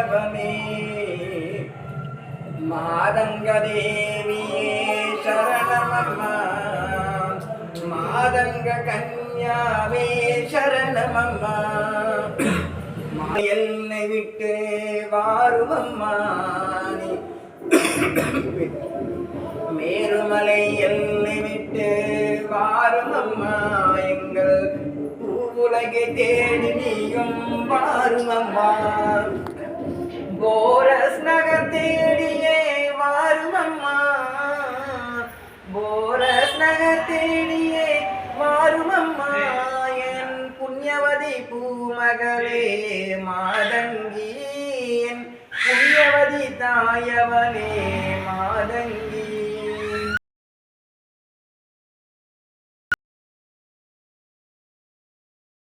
தாயவனே மாதங்க தேவியே சரணமம்மா மாதங்க கன்யாவே சரணமம்மா என்னை விட்டு வாருமம்மா மேருமலை என்னை விட்டு வாருமம்மா எங்கள் பூவுலகை தேடி நீயும் வாருமம்மா போரஸ் நகர் தேடியே வாருமம்மா போரஸ் நகர் தேடியே வாருமம்மா என் புண்ணியவதி பூமகளே மாதங்கி என் புண்ணியவதி தாயவனே மாதங்கி